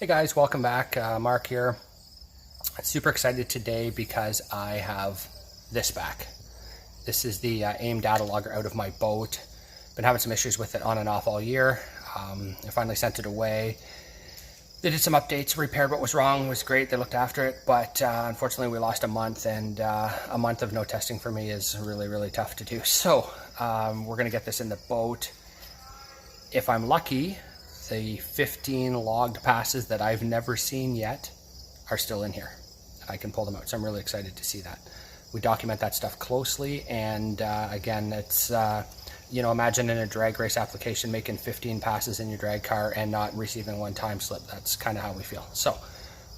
Hey guys, welcome back. Mark here. Super excited today because I have this back. This is the AIM data logger out of my boat. Been having some issues with it on and off all year. I finally sent it away. They did some updates, repaired what was wrong. It was great, they looked after it, but unfortunately we lost a month, and a month of no testing for me is really tough to do. So we're gonna get this in the boat. If I'm lucky, the 15 logged passes that I've never seen yet are still in here. I can pull them out, so I'm really excited to see that. We document that stuff closely, and again, it's, imagine in a drag race application making 15 passes in your drag car and not receiving one time slip. That's kind of how we feel. So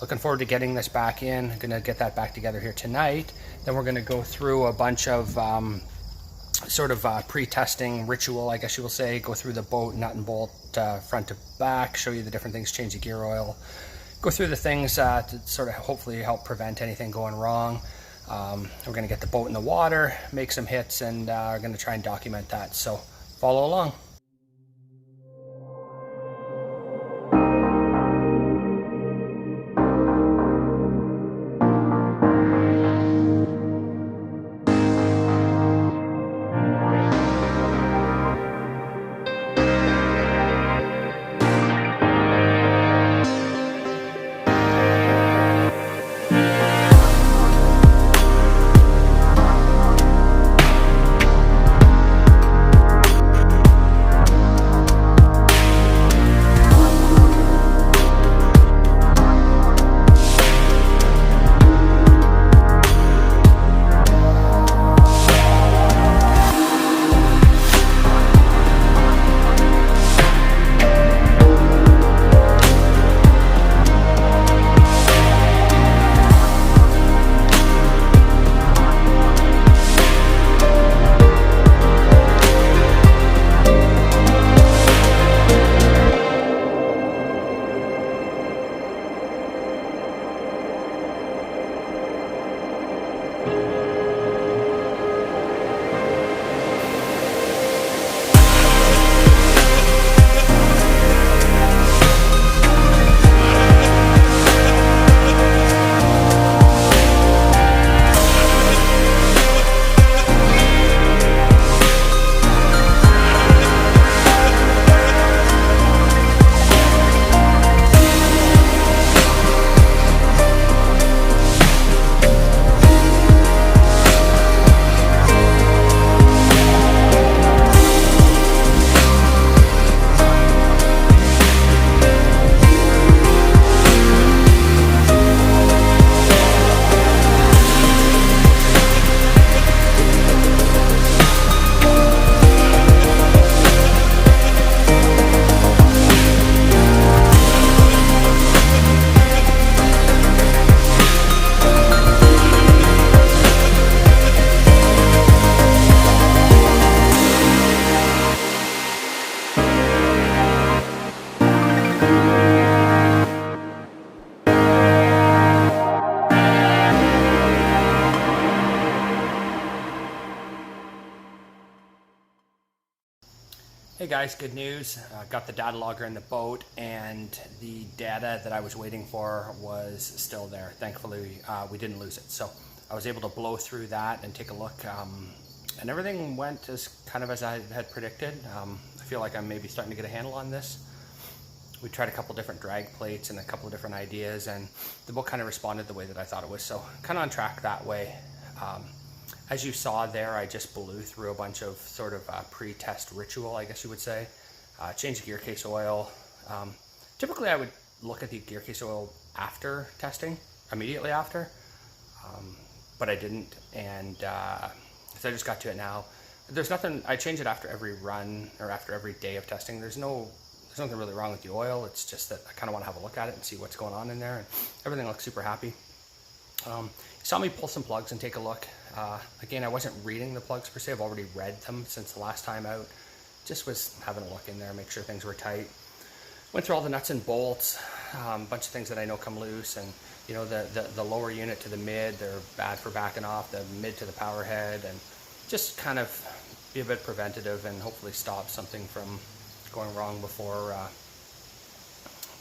looking forward to getting this back in. I'm gonna get that back together here tonight. Then we're gonna go through a bunch of pre-testing ritual, I guess you will say. Go through the boat, nut and bolt, front to back, show you the different things, change the gear oil, go through the things to sort of hopefully help prevent anything going wrong. We're going to get the boat in the water, make some hits, and we're going to try and document that. So follow along. Hey guys, good news. Got the data logger in the boat, and the data that I was waiting for was still there. Thankfully, we didn't lose it. So I was able to blow through that and take a look, and everything went as I had predicted. I feel like I'm maybe starting to get a handle on this. We tried a couple different drag plates and a couple of different ideas, and the boat kind of responded the way that I thought it was. So kind of on track that way. As you saw there, I just blew through a bunch of sort of pre-test ritual, I guess you would say. Change the gear case oil. Typically I would look at the gear case oil after testing, immediately after, but I didn't, and so I just got to it now. There's nothing, I change it after every run or after every day of testing. There's nothing really wrong with the oil. It's just that I kind of want to have a look at it and see what's going on in there, and everything looks super happy. You saw me pull some plugs and take a look. Again, I wasn't reading the plugs per se. I've already read them since the last time out. Just was having a look in there, make sure things were tight. Went through all the nuts and bolts, a bunch of things that I know come loose, and you know, the lower unit to the mid, they're bad for backing off, the mid to the power head, and just kind of be a bit preventative and hopefully stop something from going wrong before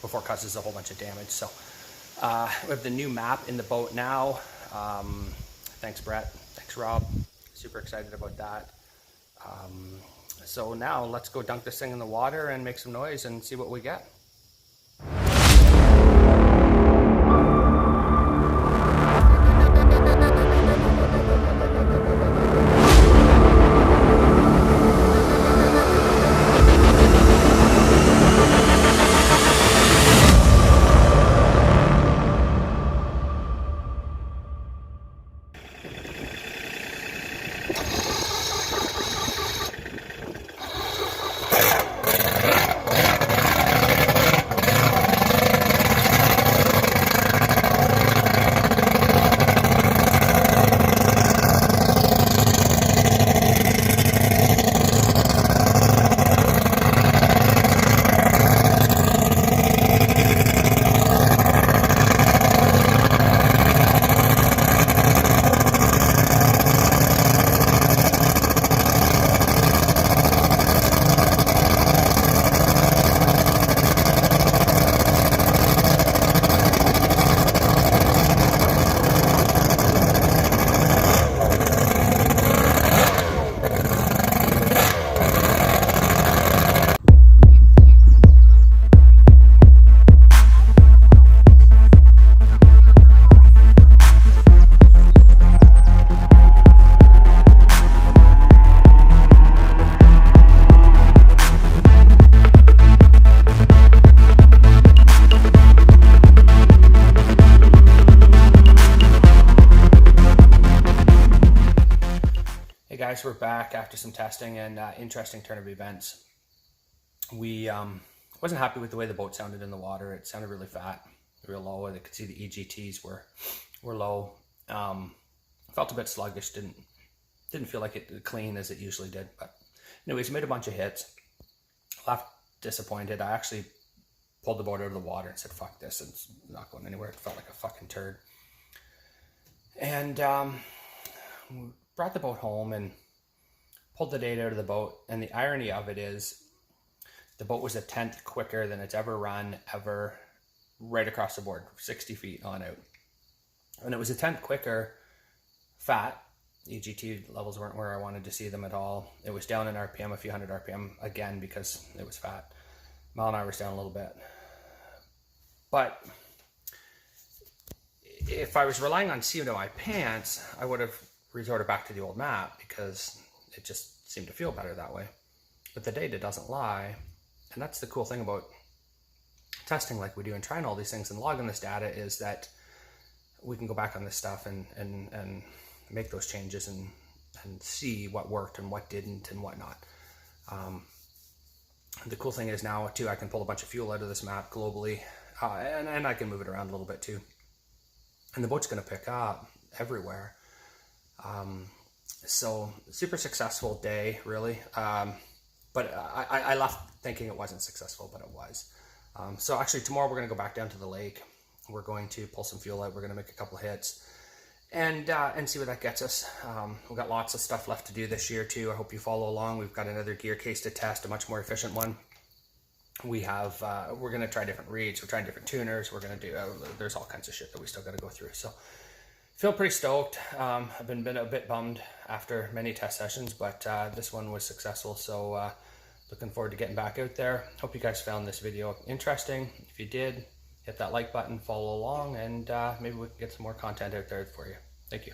before it causes a whole bunch of damage. So we have the new map in the boat now. Thanks Brett, thanks Rob, super excited about that. So now let's go dunk this thing in the water and make some noise and see what we get. Guys, we're back after some testing and interesting turn of events. We wasn't happy with the way the boat sounded in the water. It sounded really fat, real low. I could see the EGTs were low. Felt a bit sluggish. Didn't feel like it clean as it usually did. But anyways, made a bunch of hits. Left disappointed. I actually pulled the boat out of the water and said, "Fuck this! It's not going anywhere." It felt like a fucking turd. And brought the boat home and pulled the data out of the boat, and the irony of it is the boat was a tenth quicker than it's ever run ever, right across the board, 60 feet on out. And it was a tenth quicker fat. EGT levels weren't where I wanted to see them at all. It was down in RPM, a few hundred RPM, again because it was fat. Mile an hour was down a little bit. But if I was relying on seeing to my pants, I would have resorted back to the old map because it just seemed to feel better that way. But the data doesn't lie, and that's the cool thing about testing like we do and trying all these things and logging this data, is that we can go back on this stuff and make those changes and see what worked and what didn't and whatnot. The cool thing is now too, I can pull a bunch of fuel out of this map globally, and I can move it around a little bit too. And the boat's going to pick up everywhere. So super successful day, really. But I left thinking it wasn't successful, but it was. So actually tomorrow we're going to go back down to the lake. We're going to pull some fuel out. We're going to make a couple of hits and see where that gets us. We've got lots of stuff left to do this year too. I hope you follow along. We've got another gear case to test, a much more efficient one. We have, we're going to try different reeds. We're trying different tuners. We're going to do, there's all kinds of shit that we still got to go through. So feel pretty stoked. I've been a bit bummed after many test sessions, but this one was successful. So looking forward to getting back out there. Hope you guys found this video interesting. If you did, hit that like button, follow along, and maybe we can get some more content out there for you.